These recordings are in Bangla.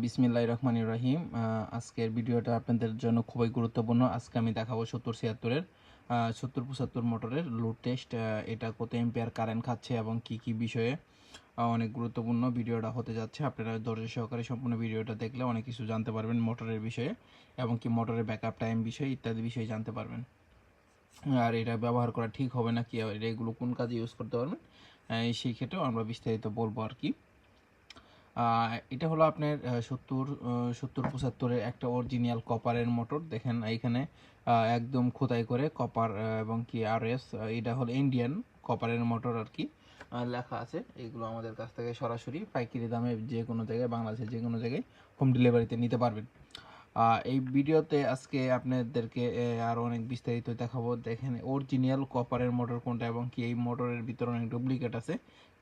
বিসমিল্লাহির রহমানির রহিম। আজকের ভিডিওটা আপনাদের জন্য খুবই গুরুত্বপূর্ণ। আজকে আমি দেখাবো 70-76-এর 70-75 মোটরের লোড টেস্ট। এটা কত এম্পিয়ার কারেন্ট খাচ্ছে এবং কি বিষয়ে অনেক গুরুত্বপূর্ণ ভিডিওটা হতে যাচ্ছে। আপনারা ধৈর্য সহকারে সম্পূর্ণ ভিডিওটা দেখলে অনেক কিছু জানতে পারবেন মোটরের বিষয়ে এবং কি মোটরের ব্যাকআপ টাইম বিষয়ে ইত্যাদি বিষয়ে জানতে পারবেন। আর এটা ব্যবহার করা ঠিক হবে না কি, এগুলো কোন কাজে ইউজ করতে পারবেন সেই ক্ষেত্রেও আমরা বিস্তারিত বলবো আর কি। এটা হলো আপনার 70-75-এর একটা অরিজিনাল কপারের মোটর। দেখেন এইখানে একদম খোদাই করে কপার এবং কি RS, এটা হলো ইন্ডিয়ান কপারের মোটর আর কি লেখা আছে। এইগুলো আমাদের কাছ থেকে সরাসরি পাইকারি দামে যে কোনো জায়গায়, বাংলাদেশের যে কোনো জায়গায় হোম ডেলিভারিতে নিতে পারবেন। এই ভিডিওতে আজকে আপনাদেরকে আরও অনেক বিস্তারিত দেখাবো। দেখেন অরিজিনাল কপারের মোটর কোনটা এবং কি এই মোটরের ভিতরে অনেক ডুপ্লিকেট আছে,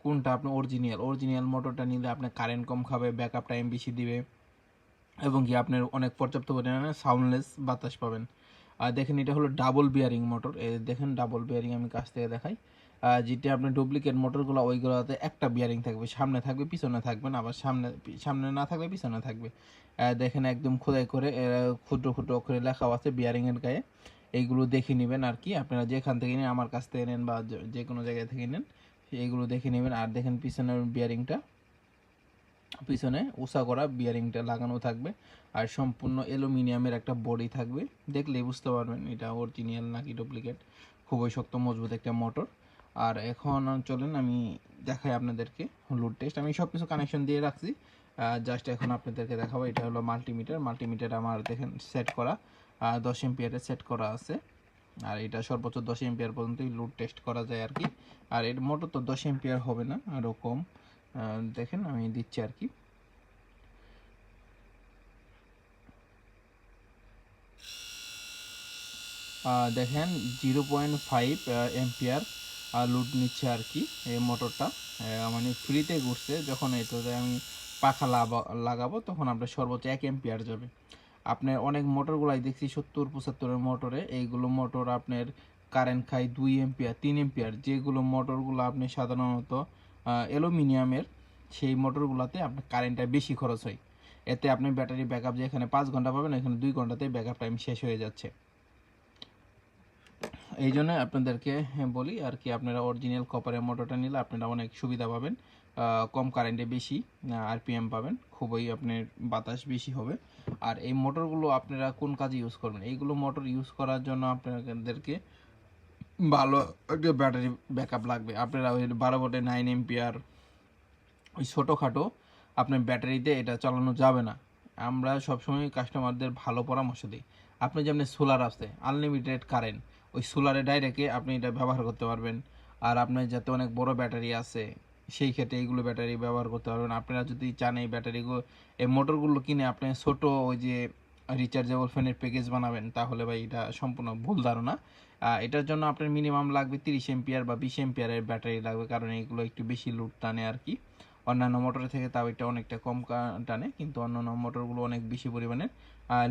কোনটা আপনি অরিজিনাল মোটরটা নিলে আপনার কারেন্ট কম খাবে, ব্যাকআপ টাইম বেশি দিবে এবং কি আপনার অনেক পর্যাপ্ত পরিমাণে সাউন্ডলেস বাতাস পাবেন। আর দেখেন এটা হলো ডাবল বিয়ারিং মোটর। দেখেন ডাবল বিয়ারিং আমি কাছ থেকে দেখাই। যেটা আপনার ডুপ্লিকেট মোটরগুলো ওইগুলোতে একটা বিয়ারিং থাকবে, সামনে থাকবে পিছনে থাকবে না, আবার সামনে না থাকলে পিছনে থাকবে। দেখেন একদম খোদাই করে ক্ষুদ্র ক্ষুদ্র অক্ষরে লেখা আছে বিয়ারিংয়ের গায়ে। এইগুলো দেখে নেবেন আর কি, আপনারা যেখান থেকে নেন, আমার কাছ থেকে নেন বা যে কোনো জায়গায় থেকে নেন, এইগুলো দেখে নেবেন। আর দেখেন পিছনের বিয়ারিংটা, পিছনে উষা করা বিয়ারিংটা লাগানো থাকবে আর সম্পূর্ণ অ্যালুমিনিয়ামের একটা বডি থাকবে। দেখলেই বুঝতে পারবেন এটা অরিজিনাল নাকি ডুপ্লিকেট। খুবই শক্ত মজবুত একটা মোটর। আর এখন চলেন আমি দেখাই আপনাদেরকে লোড টেস্ট। আমি সব কিছু কানেকশন দিয়ে রাখছি, জাস্ট এখন আপনাদেরকে দেখাবো। এটা হলো মাল্টিমিটার আমার দেখেন সেট করা 10 এম্পিয়ারে সেট করা আছে। আর এটা সর্বোচ্চ 10 এম্পিয়ার পর্যন্তই লোড টেস্ট করা যায় আর কি। আর এর মোটর তো 10 এম্পিয়ার হবে না, আরও কম। দেখেন আমি দিচ্ছি আর কি। দেখেন 0.5 এম্পিয়ার লোড নিচ্ছে আর কি এই মোটরটা। মানে ফ্রিতে ঘুরছে। যখন এটাতে আমি পাখা লাগাবো তখন আপনার সর্বোচ্চ 1 এম্পিয়ার যাবে। আপনার অনেক মোটরগুলাই দেখছি 70-75-এর মোটরে, এইগুলো মোটর আপনার কারেন্ট খায় 2 এম্পিয়ার 3 এম্পিয়ার। যেগুলো মোটরগুলো আপনি সাধারণত অ্যালুমিনিয়ামের, সেই মোটরগুলোতে আপনার কারেন্টটা বেশি খরচ হয়। এতে আপনি ব্যাটারি ব্যাকআপ যেখানে 5 ঘন্টা পাবেন, এখানে 2 ঘন্টাতেই ব্যাকআপ টাইম শেষ হয়ে যাচ্ছে। এই জন্য আপনাদেরকে বলি আর কি, আপনারা অরিজিনাল কপারের মোটরটা নিলে আপনারা অনেক সুবিধা পাবেন। কম কারেন্টে বেশি RPM পাবেন, খুবই আপনার বাতাস বেশি হবে। আর এই মোটরগুলো আপনারা কোন কাজে ইউজ করবেন, এইগুলো মোটর ইউজ করার জন্য আপনাদেরকে ভালো একটা ব্যাটারি ব্যাকআপ লাগবে। আপনারা ওই 12 ভোল্টের 9 এম্পিয়ার ওই ছোটোখাটো আপনার ব্যাটারিতে এটা চালানো যাবে না। আমরা সবসময় কাস্টমারদের ভালো পরামর্শ দিই। আপনি যেমন সোলার আছে আনলিমিটেড কারেন্ট, ওই সোলারে ডাইরেক্টে আপনি এটা ব্যবহার করতে পারবেন। আর আপনার যাতে অনেক বড় ব্যাটারি আছে, সেই ক্ষেত্রে এইগুলো ব্যাটারি ব্যবহার করতে পারবেন। আপনারা যদি চান এই ব্যাটারিগুলো, এই মোটরগুলো কিনে আপনি ছোটো ওই যে রিচার্জেবল ফ্যানের প্যাকেজ বানাবেন, তাহলে ভাই এটা সম্পূর্ণ ভুল ধারণা। এটার জন্য আপনার মিনিমাম লাগবে 30 এম্পিয়ার বা 20 এম্পিয়ারের ব্যাটারি লাগবে, কারণ এইগুলো একটু বেশি লোড টানে আর কি। অন্যান্য মোটর থেকে তাও এটা অনেকটা কম টানে, কিন্তু অন্যান্য মোটরগুলো অনেক বেশি পরিমাণে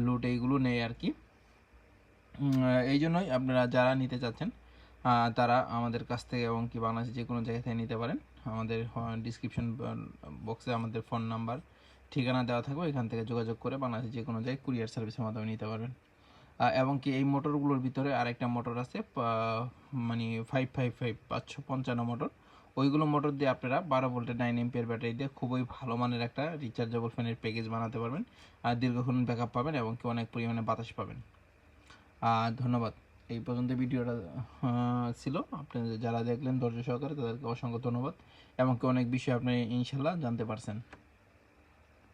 লোড এইগুলো নেয় আর কি। এই জন্যই আপনারা যারা নিতে চাচ্ছেন তারা আমাদের কাছ থেকে এবং কি বাংলাদেশের যে কোনো জায়গা থেকে নিতে পারেন। আমাদের ডিসক্রিপশন বক্সে আমাদের ফোন নাম্বার ঠিকানা দেওয়া থাকবে, এখান থেকে যোগাযোগ করে বাংলাদেশের যে কোনো জায়গায় কুরিয়ার সার্ভিসের মাধ্যমে নিতে পারবেন। এবং কি এই মোটরগুলোর ভিতরে আরেকটা মোটর আছে, মানে 555 555 মোটর। ওইগুলো মোটর দিয়ে আপনারা 12 ভোল্টের 9 এম্পিয়ার ব্যাটারি দিয়ে খুবই ভালো মানের একটা রিচার্জেবল ফ্যানের প্যাকেজ বানাতে পারবেন। আর দীর্ঘক্ষণ ব্যাকআপ পাবেন এবং কি অনেক পরিমাণে বাতাস পাবেন। ধন্যবাদ। এই পর্যন্ত ভিডিওটা ছিল। আপনাদের যারা দেখলেন ধৈর্য সহকারে তাদেরকে অসংখ্য ধন্যবাদ এবং কি অনেক বিষয় আপনি ইনশাল্লাহ জানতে পারছেন।